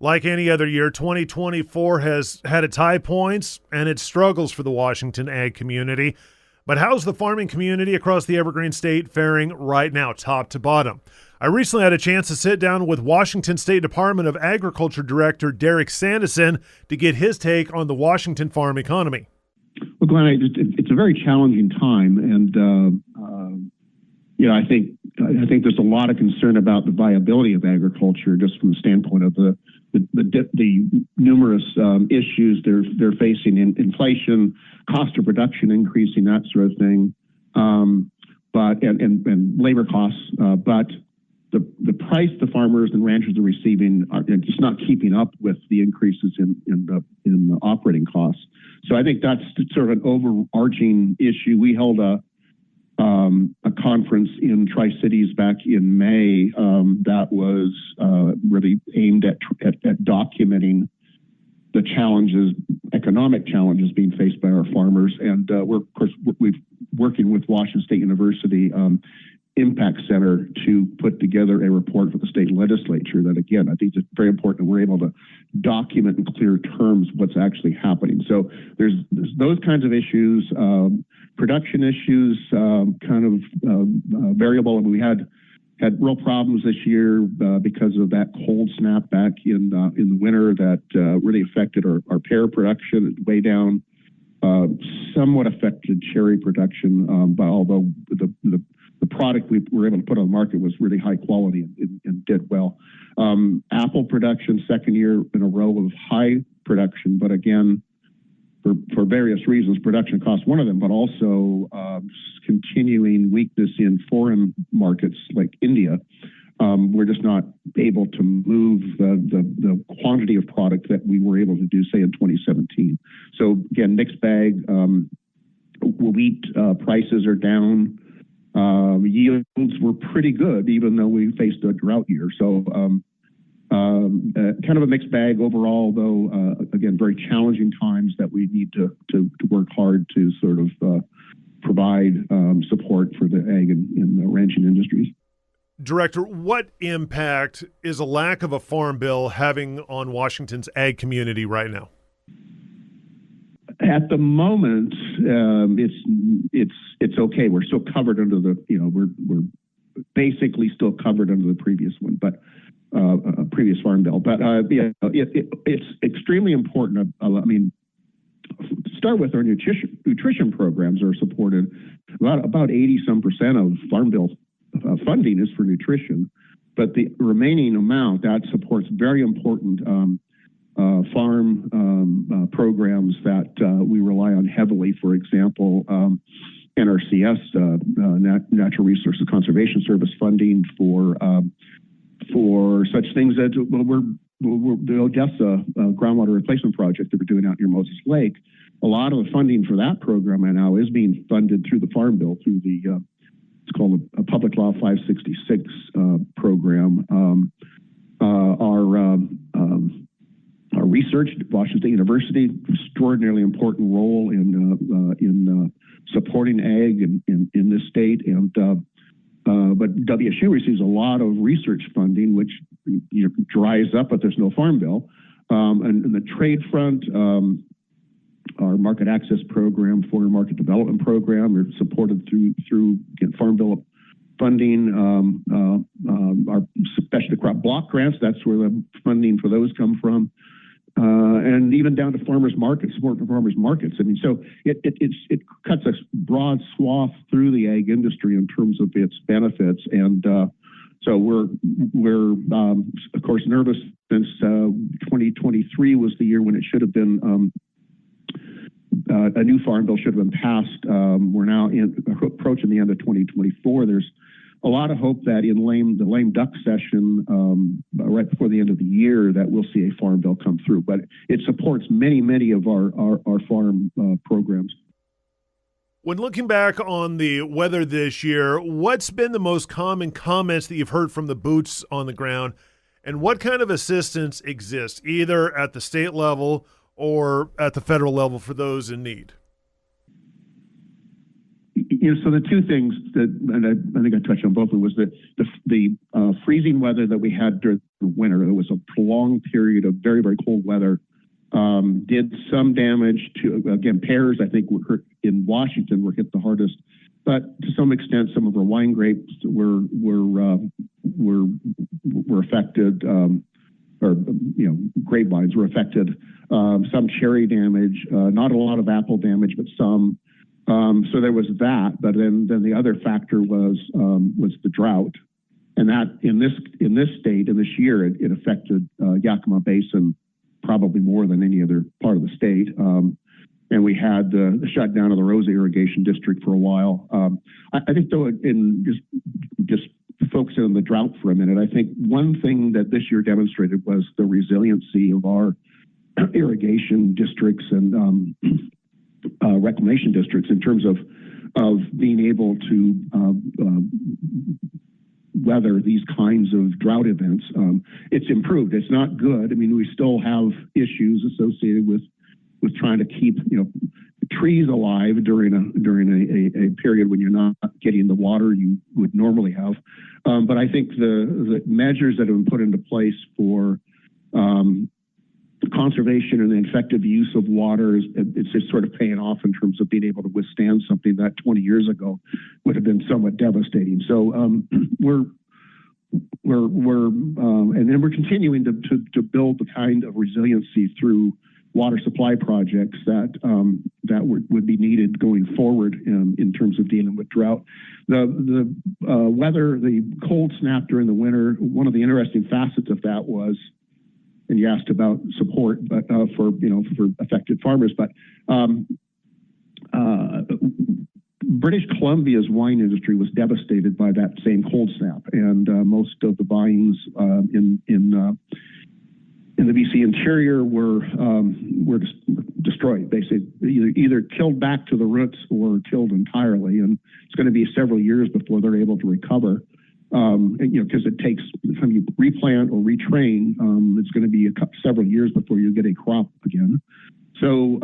Like any other year, 2024 has had its high points and its struggles for the Washington ag community. But how's the farming community across the Evergreen State faring right now, top to bottom? I recently had a chance to sit down with Washington State Department of Agriculture Director Derek Sandison to get his take on the Washington farm economy. Well, Glenn, it's a very challenging time, and I think there's a lot of concern about the viability of agriculture, just from the standpoint of the numerous issues they're facing in inflation, cost of production increasing, that sort of thing, but labor costs. But the price the farmers and ranchers are receiving are just not keeping up with the increases in the operating costs. So I think that's sort of an overarching issue. We held a conference in Tri-Cities back in May that was really aimed at documenting the challenges, economic challenges being faced by our farmers. And we're working with Washington State University Impact Center to put together a report for the state legislature that, again, I think it's very important that we're able to document in clear terms what's actually happening. So there's those kinds of issues, production issues, variable. And we had real problems this year because of that cold snap back in the winter that really affected our pear production way down, somewhat affected cherry production, but although the product we were able to put on the market was really high quality and did well. Apple production, second year in a row of high production, but again, for various reasons, production costs one of them, but also continuing weakness in foreign markets like India. We're just not able to move the quantity of product that we were able to do, say, in 2017. So again, mixed bag. Wheat prices are down. Yields were pretty good, even though we faced a drought year. So kind of a mixed bag overall, though, again, very challenging times that we need to work hard to sort of provide support for the ag and the ranching industries. Director, what impact is a lack of a farm bill having on Washington's ag community right now? At the moment, it's okay. We're still covered under we're basically still covered under the previous one, but previous farm bill. But it's extremely important. To start with, our nutrition programs are supported. About 80% of farm bill funding is for nutrition, but the remaining amount that supports very important farm programs that we rely on heavily. For example, NRCS, Natural Resources Conservation Service funding for such things as the Odessa groundwater replacement project that we're doing out near Moses Lake. A lot of the funding for that program right now is being funded through the Farm Bill, through the it's called a Public Law 566 program. Our research at Washington State University, extraordinarily important role in supporting ag in this state, but WSU receives a lot of research funding, which dries up, but there's no farm bill. And in the trade front, our market access program, foreign market development program, are supported through farm bill funding. Our specialty crop block grants, that's where the funding for those come from. And even down to farmers markets, support for farmers markets. I mean, so it cuts a broad swath through the ag industry in terms of its benefits. And so we're of course nervous since 2023 was the year when it should have been a new farm bill should have been passed. We're now approaching the end of 2024. There's a lot of hope that in the lame duck session right before the end of the year that we'll see a farm bill come through. But it supports many of our farm programs. When looking back on the weather this year, what's been the most common comments that you've heard from the boots on the ground, and what kind of assistance exists either at the state level or at the federal level for those in need? So the two things that, and I think I touched on both of them, was the freezing weather that we had during the winter. It was a prolonged period of very, very cold weather. Did some damage to, again, pears, I think, in Washington were hit the hardest. But to some extent, some of our wine grapes were affected, or grapevines were affected. Some cherry damage, not a lot of apple damage, but some. So there was that. But then the other factor was the drought, and that in this state in this year it affected Yakima Basin probably more than any other part of the state. And we had the shutdown of the Rosa Irrigation District for a while. I think, though, in just focusing on the drought for a minute, I think one thing that this year demonstrated was the resiliency of our irrigation districts and reclamation districts in terms of being able to weather these kinds of drought events. It's improved. It's not good. I mean, we still have issues associated with trying to keep trees alive during a period when you're not getting the water you would normally have. But I think the measures that have been put into place for conservation and the effective use of water, it's just sort of paying off in terms of being able to withstand something that 20 years ago would have been somewhat devastating. So and then we're continuing to build the kind of resiliency through water supply projects that would be needed going forward in terms of dealing with drought. The weather, the cold snap during the winter, one of the interesting facets of that was, and you asked about support, but for affected farmers, but British Columbia's wine industry was devastated by that same cold snap, and most of the vines in the BC interior were destroyed, basically either killed back to the roots or killed entirely. And it's going to be several years before they're able to recover. Because it takes, time you replant or retrain, it's going to be several years before you get a crop again. So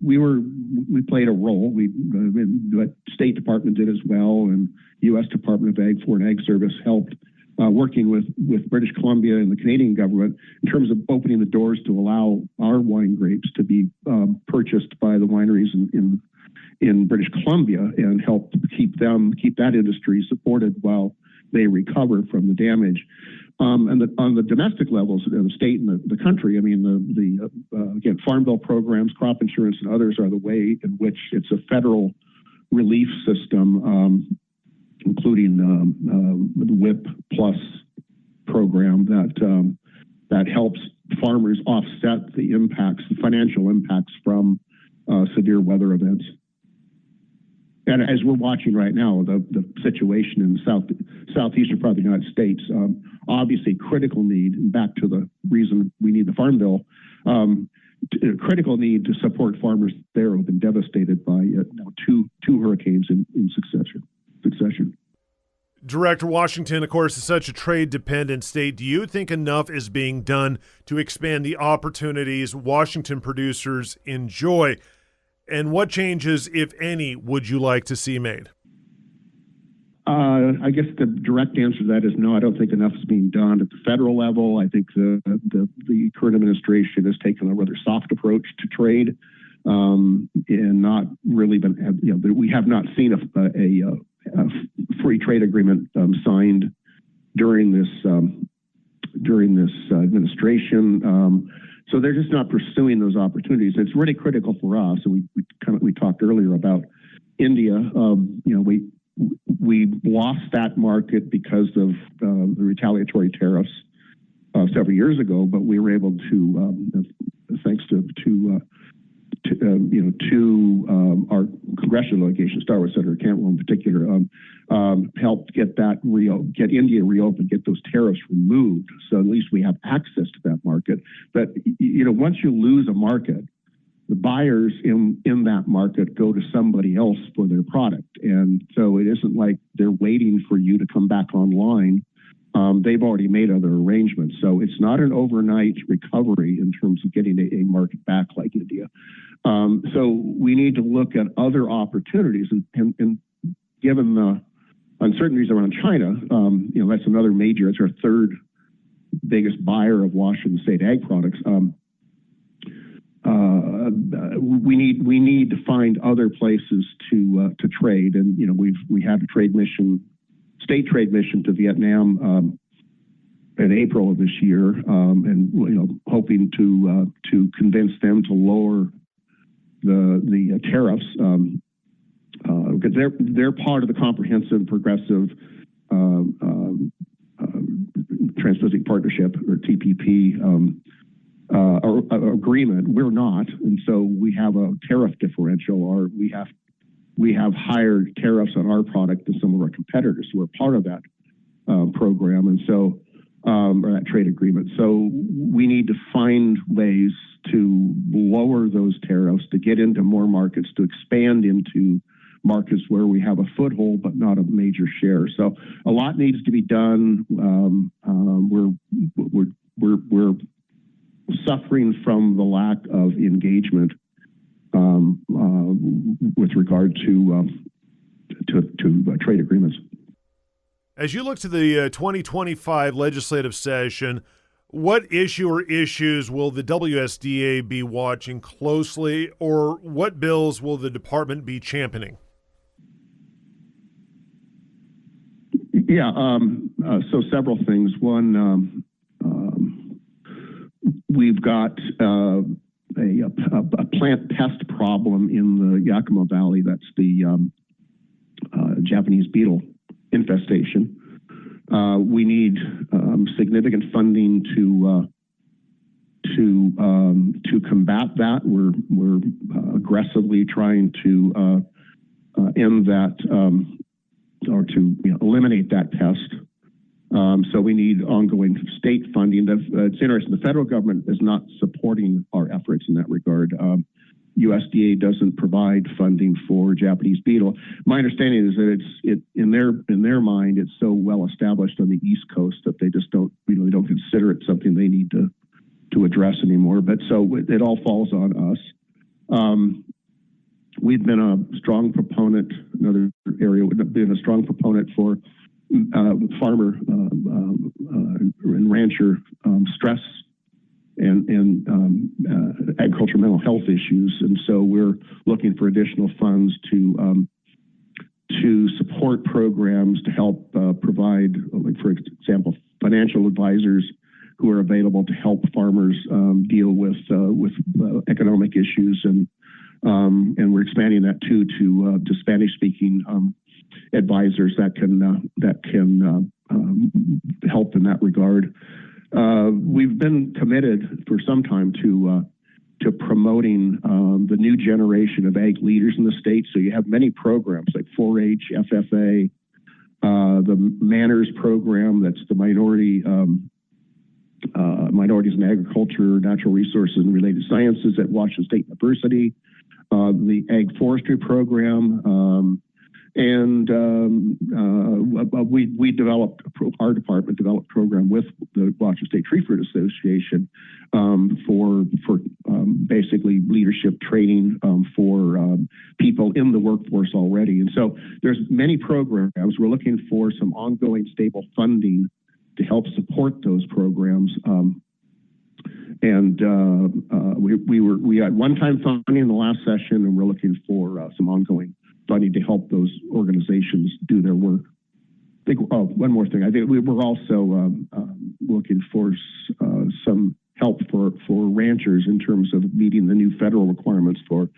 we played a role. The State Department did as well, and U.S. Department of Ag, Foreign Ag Service helped, working with British Columbia and the Canadian government in terms of opening the doors to allow our wine grapes to be purchased by the wineries in British Columbia and help keep that industry supported while they recover from the damage. And on the domestic levels, the state and the country, I mean, again, Farm Bill programs, crop insurance, and others are the way in which it's a federal relief system, including the WIP Plus program that helps farmers offset the financial impacts from severe weather events. And as we're watching right now, the situation in the southeastern part of the United States, obviously critical need, and back to the reason we need the Farm Bill, critical need to support farmers there who have been devastated by two hurricanes in succession. Director, Washington, of course, is such a trade-dependent state. Do you think enough is being done to expand the opportunities Washington producers enjoy? And what changes, if any, would you like to see made? I guess the direct answer to that is no. I don't think enough is being done at the federal level. I think the current administration has taken a rather soft approach to trade, and not really been. We have not seen a free trade agreement signed during this administration. So they're just not pursuing those opportunities. It's really critical for us. And we talked earlier about India. We lost that market because of the retaliatory tariffs several years ago, but we were able to, thanks to our congressional delegation, Star Wars Senator Cantwell in particular, helped get India reopened, get those tariffs removed. So at least we have access to that market. But once you lose a market, the buyers in that market go to somebody else for their product, and so it isn't like they're waiting for you to come back online they've already made other arrangements. So it's not an overnight recovery in terms of getting a market back like India. So we need to look at other opportunities, and given the uncertainties around China, that's another major. It's our third biggest buyer of Washington State ag products. We need to find other places to trade, and we had a state trade mission to Vietnam in April of this year, and hoping to convince them to lower the tariffs, because they're part of the comprehensive progressive Trans-Pacific Partnership, or TPP, agreement. We're not, and so we have a tariff differential, or we have higher tariffs on our product than some of our competitors who are part of that program, and so or that trade agreement. So we need to find ways to lower those tariffs, to get into more markets, to expand into markets where we have a foothold but not a major share. So a lot needs to be done. We're suffering from the lack of engagement with regard to trade agreements. As you look to the 2025 legislative session, what issue or issues will the WSDA be watching closely, or what bills will the department be championing? Yeah, so several things. One, we've got a plant pest problem in the Yakima Valley. That's the Japanese beetle infestation. We need significant funding to combat that. We're aggressively trying to end that or to eliminate that pest. So we need ongoing state funding. It's interesting. The federal government is not supporting our efforts in that regard. USDA doesn't provide funding for Japanese beetle. My understanding is that it's in their mind, it's so well established on the East Coast that they just don't consider it something they need to address anymore. But so it all falls on us. We've been a strong proponent. Another area would have been a strong proponent for farmer and rancher stress and agriculture mental health issues, and so we're looking for additional funds to support programs to help provide, like for example, financial advisors who are available to help farmers deal with economic issues, and we're expanding that too to Spanish-speaking advisors that can help in that regard. We've been committed for some time to promoting the new generation of ag leaders in the state. So you have many programs like 4-H, FFA, the Manners program, that's the minorities in agriculture, natural resources, and related sciences at Washington State University, the Ag Forestry program, and our department developed a program with the Washington State Tree Fruit Association for basically leadership training for people in the workforce already. And so there's many programs. We're looking for some ongoing stable funding to help support those programs. We had one-time funding in the last session, and we're looking for some ongoing funding to help those organizations do their work. I think, one more thing. I think we're also looking for some help for ranchers in terms of meeting the new federal requirements for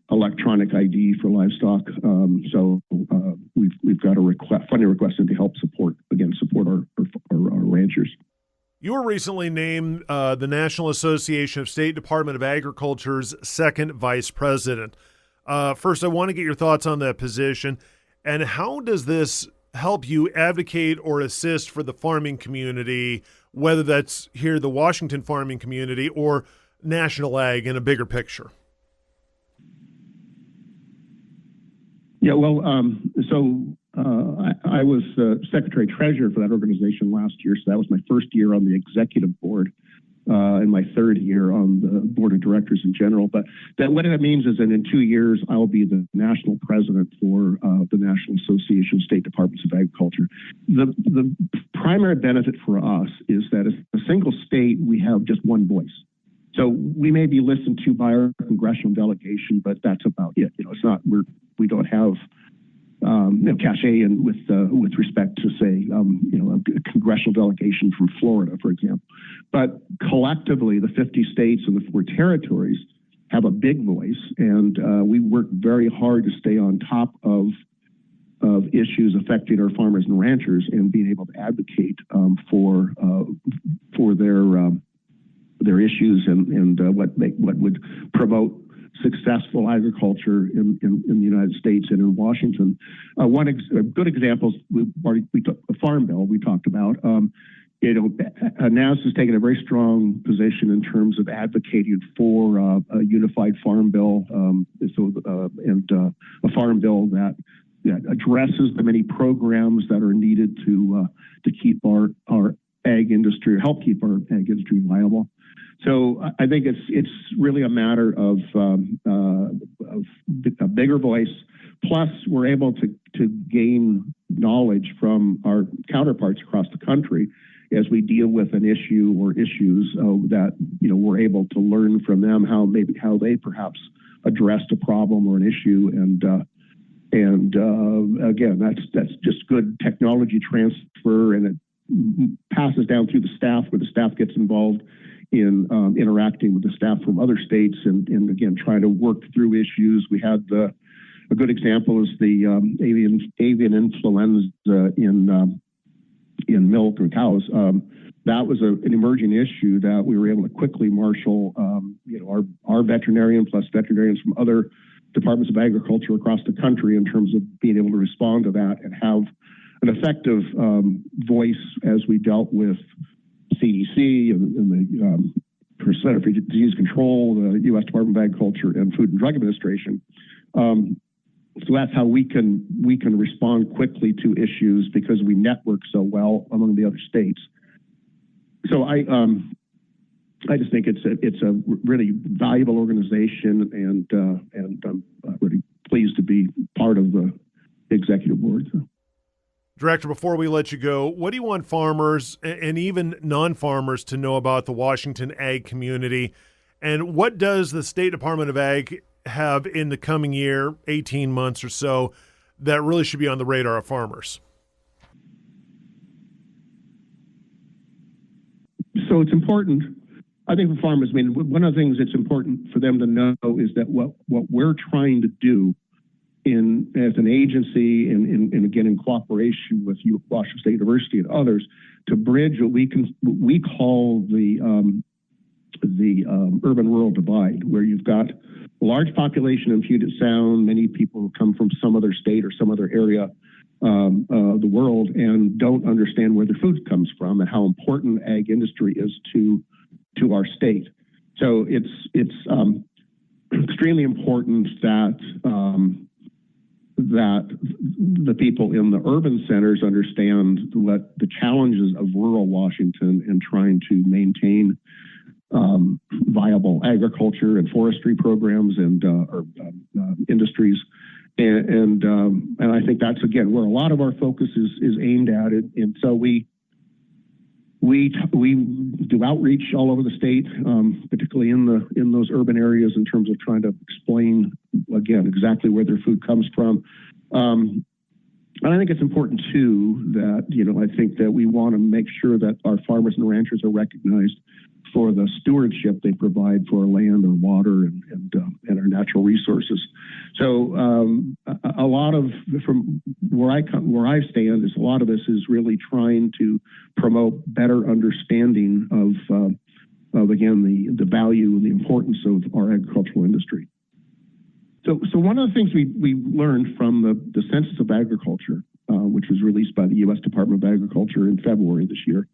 electronic ID for livestock. So we've got a funding request to help support our ranchers. You were recently named the National Association of State Department of Agriculture's second vice president. First, I want to get your thoughts on that position, and how does this help you advocate or assist for the farming community, whether that's here, the Washington farming community, or national ag in a bigger picture? Yeah, well, I was Secretary Treasurer for that organization last year, so that was my first year on the executive board and my third year on the board of directors in general. But what that means is that in 2 years, I'll be the national president for the National Association of State Departments of Agriculture. The primary benefit for us is that as a single state, we have just one voice. So we may be listened to by our congressional delegation, but that's about it. It's not we don't have cachet and with respect to say a congressional delegation from Florida, for example. But collectively, the 50 states and the 4 territories have a big voice, and we work very hard to stay on top of issues affecting our farmers and ranchers and being able to advocate for their issues and what would promote successful agriculture in the United States and in Washington. A good example is we took a farm bill we talked about. NAS has taken a very strong position in terms of advocating for a unified farm bill, and a farm bill that addresses the many programs that are needed to keep our ag industry, or help keep our ag industry viable. So I think it's really a matter of a bigger voice. Plus, we're able to gain knowledge from our counterparts across the country as we deal with an issue or issues that we're able to learn from them how they perhaps addressed a problem or an issue, and again, that's just good technology transfer, and it passes down through the staff, where the staff gets involved in interacting with the staff from other states and again, trying to work through issues. We had a good example is the avian influenza in milk and cows. That was an emerging issue that we were able to quickly marshal our veterinarian plus veterinarians from other departments of agriculture across the country in terms of being able to respond to that and have an effective voice as we dealt with CDC and the Center for Disease Control, the U.S. Department of Agriculture, and Food and Drug Administration. So that's how we can respond quickly to issues because we network so well among the other states. So I just think it's a really valuable organization, and I'm really pleased to be part of the executive board. So. Director, before we let you go, what do you want farmers and even non-farmers to know about the Washington ag community? And what does the State Department of Ag have in the coming year, 18 months or so, that really should be on the radar of farmers? So it's important, I think, for farmers. I mean, one of the things that's important for them to know is that what we're trying to do as an agency and again in cooperation with Washington State University and others to bridge what we call the urban-rural divide, where you've got a large population in Puget Sound, many people who come from some other state or some other area of the world and don't understand where their food comes from and how important ag industry is to our state. So it's extremely important that the people in the urban centers understand what the challenges of rural Washington and trying to maintain viable agriculture and forestry programs and industries. And I think that's, again, where a lot of our focus is aimed at it. And so we do outreach all over the state, particularly in those urban areas, in terms of trying to explain, again, exactly where their food comes from. And I think it's important too that, I think that we want to make sure that our farmers and ranchers are recognized for the stewardship they provide for our land, our water, and our natural resources. So a lot of, from where I stand, is a lot of this is really trying to promote better understanding of again the value and the importance of our agricultural industry. So one of the things we learned from the Census of Agriculture, which was released by the U.S. Department of Agriculture in February this year,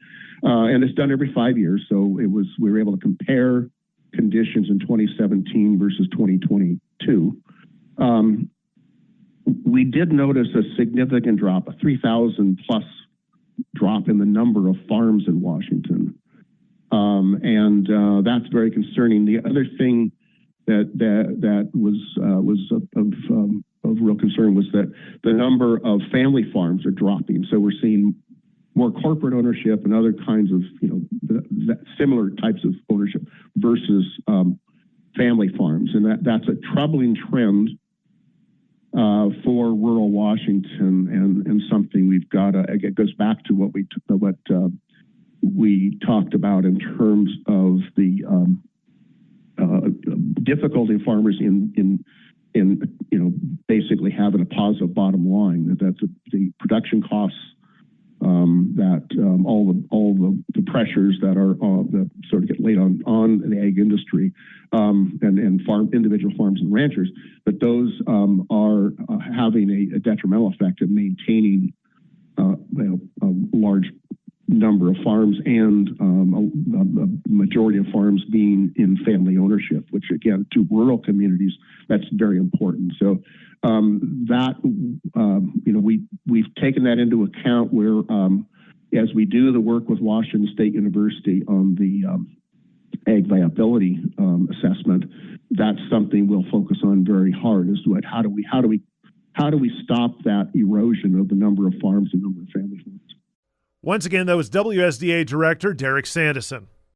and it's done every 5 years. So we were able to compare conditions in 2017 versus 2022. we did notice a significant drop, a 3,000 plus drop in the number of farms in Washington. And that's very concerning. The other thing that was of real concern was that the number of family farms are dropping. So we're seeing more corporate ownership and other kinds of, similar types of ownership versus family farms. And that's a troubling trend for rural Washington, and something we've got to, it goes back to what we talked about in terms of the difficulty farmers in basically having a positive bottom line. That's the production costs, all the pressures that are that sort of get laid on the ag industry, and individual farms and ranchers, but those are having a detrimental effect of maintaining a large number of farms, and a majority of farms being in family ownership, which again, to rural communities, that's very important. So we've taken that into account where, as we do the work with Washington State University on the ag viability assessment, that's something we'll focus on very hard, is what how do we stop that erosion of the number of farms and number of family farms. Once again, that was WSDA Director Derek Sandison.